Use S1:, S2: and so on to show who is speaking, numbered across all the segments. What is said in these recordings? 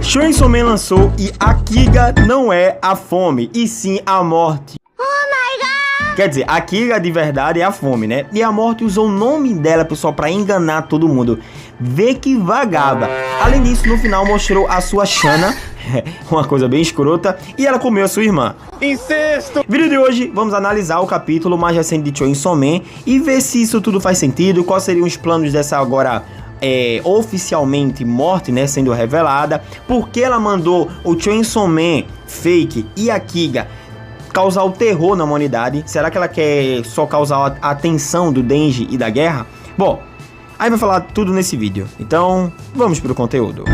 S1: Chainsaw Man lançou e a Kiga não é a fome, e sim a morte. Quer dizer, a Kiga de verdade é a fome, né? E a morte usou o nome dela, pessoal, pra enganar todo mundo. Vê que vagaba. Além disso, no final mostrou a sua Shana, uma coisa bem escrota, e ela comeu a sua irmã. Incesto! Vídeo de hoje, vamos analisar o capítulo mais recente de Chainsaw Man e ver se isso tudo faz sentido, quais seriam os planos dessa agora oficialmente morte, né, sendo revelada, por que ela mandou o Chainsaw Man fake e a Kiga causar o terror na humanidade. Será que ela quer só causar a tensão do Denji e da guerra? Bom, aí vai falar tudo nesse vídeo. Então, vamos pro conteúdo.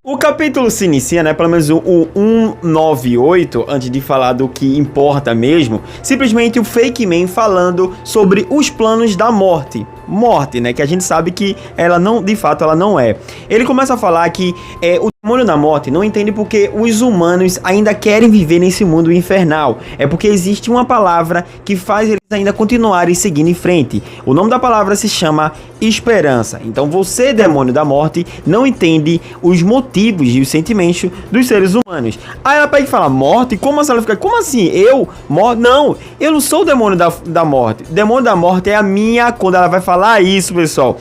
S1: O capítulo se inicia, né, pelo menos o 198, antes de falar do que importa mesmo, simplesmente o Fake Man falando sobre os planos da morte. Morte, né, que a gente sabe que ela não, de fato, ela não é. Ele começa a falar que o demônio da morte não entende porque os humanos ainda querem viver nesse mundo infernal. É porque existe uma palavra que faz eles ainda continuarem seguindo em frente. O nome da palavra se chama esperança. Então você, demônio da morte, não entende os motivos e os sentimentos dos seres humanos. Aí ela pega e fala, morte? Como assim? Ela fica, como assim? Eu? Morte? Não, eu não sou o demônio da morte. O demônio da morte é a minha. Quando ela vai falar isso, pessoal,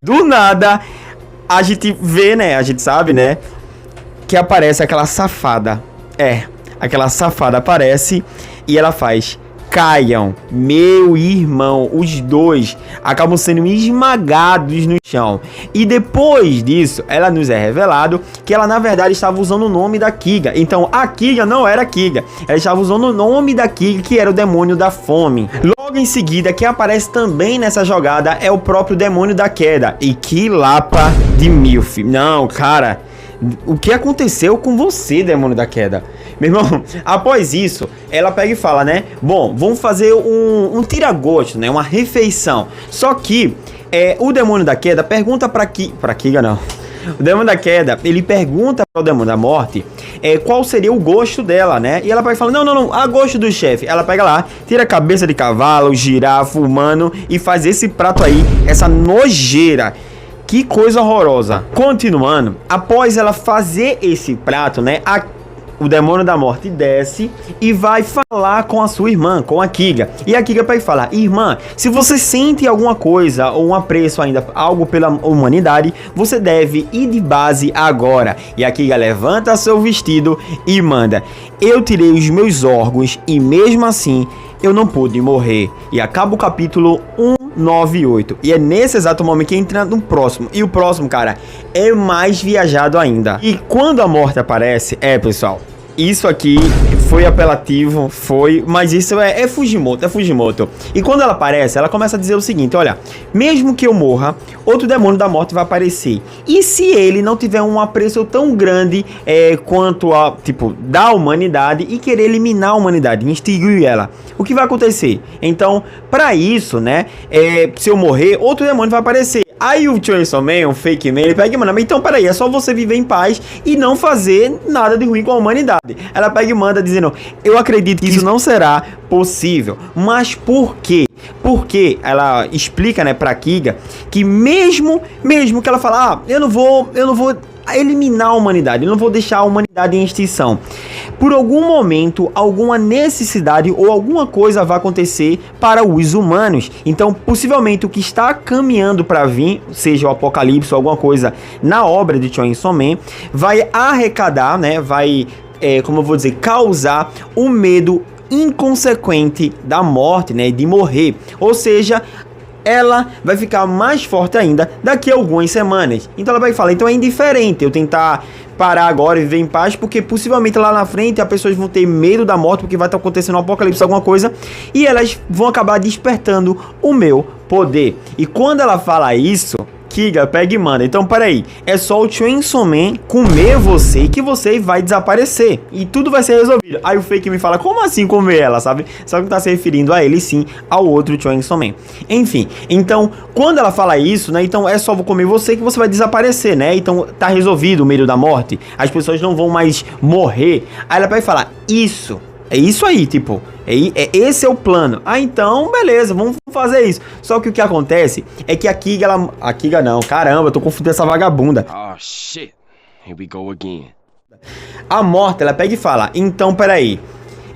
S1: do nada a gente vê, né, a gente sabe, né, que aparece aquela safada. Aquela safada aparece e ela faz: caiam, meu irmão. Os dois acabam sendo esmagados no chão. E depois disso, ela nos é revelado que ela na verdade estava usando o nome da Kiga. Então a Kiga não era Kiga, ela estava usando o nome da Kiga, que era o demônio da fome. Logo em seguida, quem aparece também nessa jogada é o próprio demônio da queda. E que lapa de milf. Não, cara, o que aconteceu com você, demônio da queda? Meu irmão, após isso, ela pega e fala, né? Bom, vamos fazer um tira-gosto, né? Uma refeição. Só que o demônio da queda pergunta pra Kiga, não. O demônio da queda, ele pergunta para o demônio da morte qual seria o gosto dela, né? E ela pega e fala, não, a gosto do chefe. Ela pega lá, tira a cabeça de cavalo, girafa, humano e faz esse prato aí, essa nojeira. Que coisa horrorosa. Continuando, após ela fazer esse prato, né, o demônio da morte desce e vai falar com a sua irmã, com a Kiga. E a Kiga pega e fala, irmã, se você sente alguma coisa ou um apreço ainda, algo pela humanidade, você deve ir de base agora. E a Kiga levanta seu vestido e manda, eu tirei os meus órgãos e mesmo assim eu não pude morrer. E acaba o capítulo 198. E é nesse exato momento que entra no próximo. E o próximo, cara, é mais viajado ainda. E quando a morte aparece, pessoal, isso aqui foi apelativo, mas isso é Fujimoto. E quando ela aparece, ela começa a dizer o seguinte, olha, mesmo que eu morra, outro demônio da morte vai aparecer. E se ele não tiver um apreço tão grande quanto a, tipo, da humanidade e querer eliminar a humanidade, extinguir ela, o que vai acontecer? Então, para isso, né, se eu morrer, outro demônio vai aparecer. Aí o Chainsaw Man, o Fake Man, ele pega e manda, mas então peraí, é só você viver em paz e não fazer nada de ruim com a humanidade. Ela pega e manda dizendo, eu acredito que isso não será possível. Mas por quê? Porque ela explica, né, pra Kiga, que mesmo que ela fala, eu não vou eliminar a humanidade, eu não vou deixar a humanidade em extinção. Por algum momento, alguma necessidade ou alguma coisa vai acontecer para os humanos. Então, possivelmente, o que está caminhando para vir, seja o apocalipse ou alguma coisa na obra de Chainsaw Man, vai arrecadar, né, vai, como eu vou dizer, causar o medo inconsequente da morte, né, de morrer. Ou seja, ela vai ficar mais forte ainda daqui a algumas semanas. Então ela vai falar, então é indiferente eu tentar parar agora e viver em paz, porque possivelmente lá na frente as pessoas vão ter medo da morte, porque vai estar acontecendo um apocalipse, alguma coisa, e elas vão acabar despertando o meu poder. E quando ela fala isso, Kiga pega e manda, então peraí, é só o Chainsaw Man comer você que você vai desaparecer e tudo vai ser resolvido. Aí o Fake me fala, como assim comer ela, sabe? Só que tá se referindo a ele sim, ao outro Chainsaw Man. Enfim, então quando ela fala isso, né, então é só vou comer você que você vai desaparecer, né? Então tá resolvido o medo da morte, as pessoas não vão mais morrer. Aí ela pega e fala, isso É isso aí, tipo, esse é o plano. Ah, então, beleza, vamos fazer isso. Só que o que acontece é que a Kiga, a Kiga não, caramba, eu tô confundindo essa vagabunda.
S2: Oh, shit. Here we go again.
S1: A Morta, ela pega e fala, então, peraí,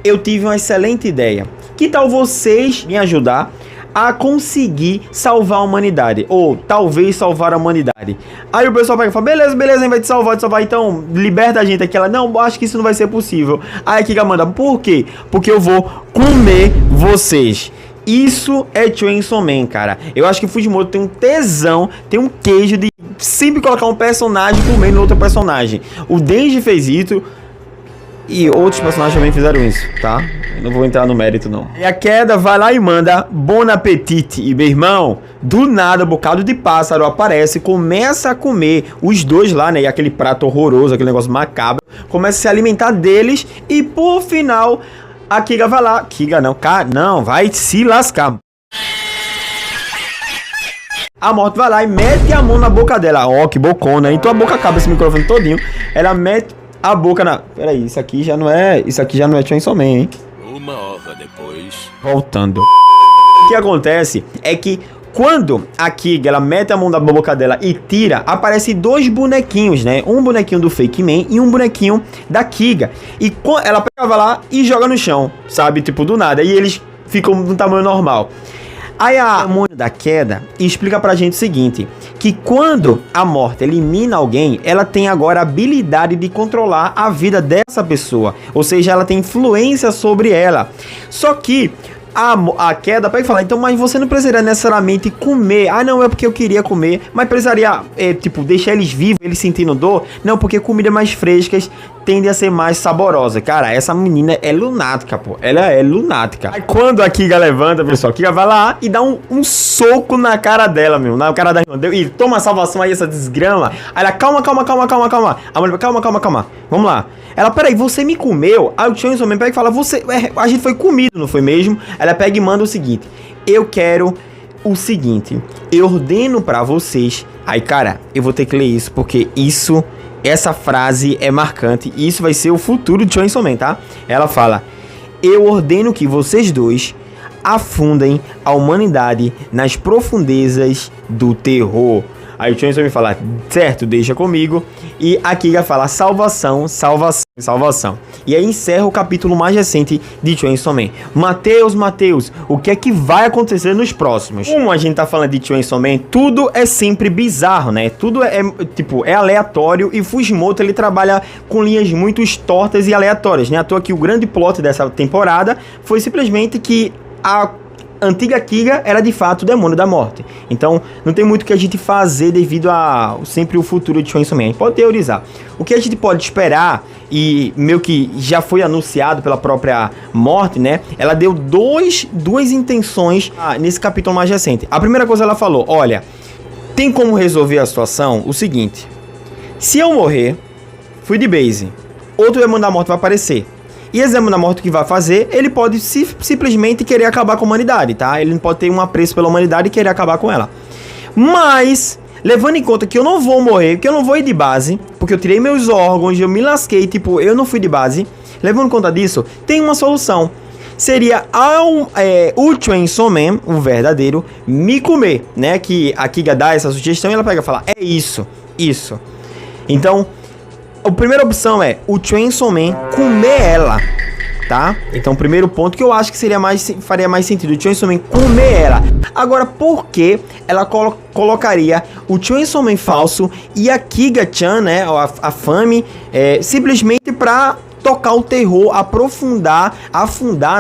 S1: eu tive uma excelente ideia. Que tal vocês me ajudar a conseguir salvar a humanidade? Ou talvez salvar a humanidade. Aí o pessoal pega e fala, beleza, a gente vai te salvar, então liberta a gente aqui. Ela, não, acho que isso não vai ser possível. Aí a Kiga manda, por quê? Porque eu vou comer vocês. Isso é Chainsaw Man, cara. Eu acho que o Fujimoto tem um tesão, tem um queijo de sempre colocar um personagem comendo outro personagem. O Denji fez isso e outros personagens também fizeram isso, tá? Eu não vou entrar no mérito, não. E a Queda vai lá e manda Bon Appetit. E, meu irmão, do nada, um bocado de pássaro aparece, começa a comer os dois lá, né? E aquele prato horroroso, aquele negócio macabro, começa a se alimentar deles e, por final, a Kiga vai lá. Kiga não, não, vai se lascar. A Morte vai lá e mete a mão na boca dela. Ó, que bocona. Então a boca acaba esse microfone todinho. Ela mete a boca na... Peraí, isso aqui já não é Chainsaw Man, hein?
S2: Uma hora depois...
S1: Voltando. O que acontece é que quando a Kiga, ela mete a mão na boca dela e tira, aparecem dois bonequinhos, né? Um bonequinho do Fake Man e um bonequinho da Kiga. E ela pegava lá e joga no chão, sabe? Tipo, do nada. E eles ficam no tamanho normal. Aí a demônio da Queda explica pra gente o seguinte, que quando a Morte elimina alguém, ela tem agora a habilidade de controlar a vida dessa pessoa, ou seja, ela tem influência sobre ela. Só que a Queda pega e fala, então, mas você não precisaria necessariamente comer. Ah, não, é porque eu queria comer, mas precisaria, tipo, deixar eles vivos, eles sentindo dor? Não, porque comidas mais frescas tendem a ser mais saborosa. Cara, essa menina é lunática, pô. Ela é lunática. Aí quando a Kiga levanta, pessoal, a Kiga vai lá e dá um soco na cara dela, meu. Na cara da irmã. E toma a salvação aí, essa desgrama. Aí ela, calma. A mulher, calma. Vamos lá. Ela, peraí, você me comeu? Aí o Chainsaw Man pega e fala, a gente foi comido, não foi mesmo? Ela pega e manda o seguinte, eu quero o seguinte, eu ordeno pra vocês. Aí, cara, eu vou ter que ler isso, porque essa frase é marcante e isso vai ser o futuro de Chainsaw Man, tá? Ela fala, eu ordeno que vocês dois afundem a humanidade nas profundezas do terror. Aí o Chainsaw Man fala, certo, deixa comigo. E a Kiga fala, salvação. E aí encerra o capítulo mais recente de Chainsaw Man. Mateus, o que é que vai acontecer nos próximos? Como a gente tá falando de Chainsaw Man, tudo é sempre bizarro, né? Tudo é aleatório e Fujimoto, ele trabalha com linhas muito tortas e aleatórias, né? À toa que o grande plot dessa temporada foi simplesmente que a antiga Kiga era de fato o demônio da morte. Então não tem muito o que a gente fazer devido a sempre o futuro de Chainsaw Man. A gente pode teorizar. O que a gente pode esperar, e meio que já foi anunciado pela própria morte, né? Ela deu duas intenções nesse capítulo mais recente. A primeira coisa, ela falou, olha, tem como resolver a situação o seguinte, se eu morrer, fui de base, outro demônio da morte vai aparecer. E esse demônio da morte que vai fazer, ele pode simplesmente querer acabar com a humanidade, tá? Ele não pode ter um apreço pela humanidade e querer acabar com ela. Mas, levando em conta que eu não vou morrer, que eu não vou ir de base, porque eu tirei meus órgãos, eu me lasquei, tipo, eu não fui de base. Levando em conta disso, tem uma solução. Seria o Chainsaw Man, o verdadeiro, me comer, né? Que a Kiga dá essa sugestão e ela pega e fala, é isso. Então, a primeira opção é o Chainsaw Man comer ela, tá? Então, o primeiro ponto que eu acho que faria mais sentido, o Chainsaw Man comer ela. Agora, por que ela colocaria o Chainsaw Man falso e a Kiga-chan, né, a Fami, simplesmente pra tocar o terror, afundar,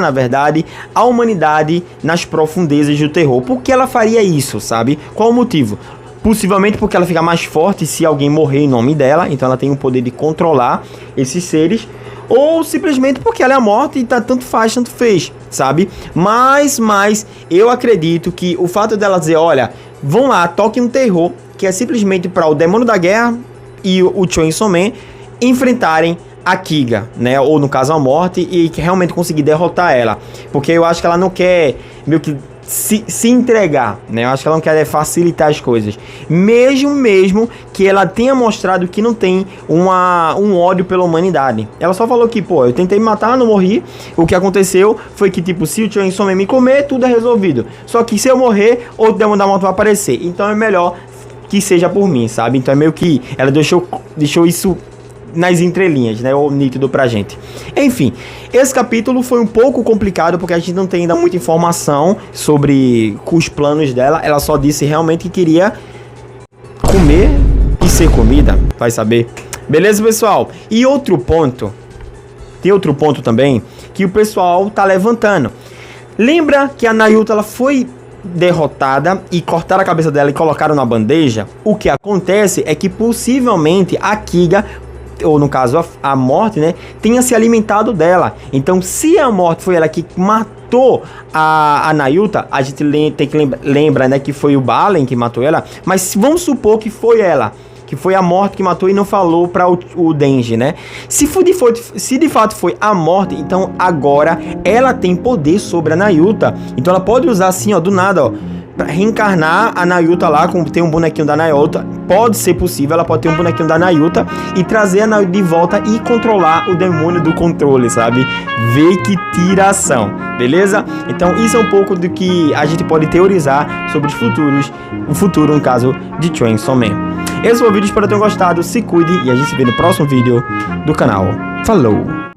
S1: na verdade, a humanidade nas profundezas do terror? Por que ela faria isso, sabe? Qual o motivo? Possivelmente porque ela fica mais forte se alguém morrer em nome dela, então ela tem o poder de controlar esses seres, ou simplesmente porque ela é a morte e tanto fez, sabe? Mas eu acredito que o fato dela dizer, olha, vão lá, toquem um terror, que é simplesmente para o demônio da guerra e o Chainsaw Man enfrentarem a Kiga, né? Ou no caso a morte, e realmente conseguir derrotar ela. Porque eu acho que ela não quer meio que se entregar, né? Eu acho que ela não quer facilitar as coisas. Mesmo que ela tenha mostrado que não tem um ódio pela humanidade. Ela só falou que, pô, eu tentei me matar, não morri. O que aconteceu foi que, tipo, se o Chainsaw Man me comer, tudo é resolvido. Só que se eu morrer, outro demônio da morte vai aparecer. Então é melhor que seja por mim, sabe? Então é meio que ela deixou isso nas entrelinhas, né, o nítido pra gente. Enfim, esse capítulo foi um pouco complicado porque a gente não tem ainda muita informação sobre os planos dela. Ela só disse realmente que queria comer e ser comida, vai saber. Beleza, pessoal? E tem outro ponto também que o pessoal tá levantando. Lembra que a Nayuta ela foi derrotada e cortaram a cabeça dela e colocaram na bandeja? O que acontece é que possivelmente a Kiga, ou no caso a morte, né, tenha se alimentado dela. Então, se a morte foi ela que matou a Nayuta, a gente tem que lembrar, né, que foi o Balen que matou ela, mas vamos supor que foi ela, que foi a morte que matou e não falou para o Denji, né? Se de fato foi a morte, então agora ela tem poder sobre a Nayuta. Então ela pode usar assim, ó, do nada, ó, pra reencarnar a Nayuta lá, tem um bonequinho da Nayuta. Pode ser possível, ela pode ter um bonequinho da Nayuta e trazer a Nayuta de volta e controlar o demônio do controle, sabe? Vê que tiração, beleza? Então isso é um pouco do que a gente pode teorizar sobre o futuro no caso de Chainsaw Man. Esse foi o vídeo, espero que tenham gostado, se cuide e a gente se vê no próximo vídeo do canal. Falou!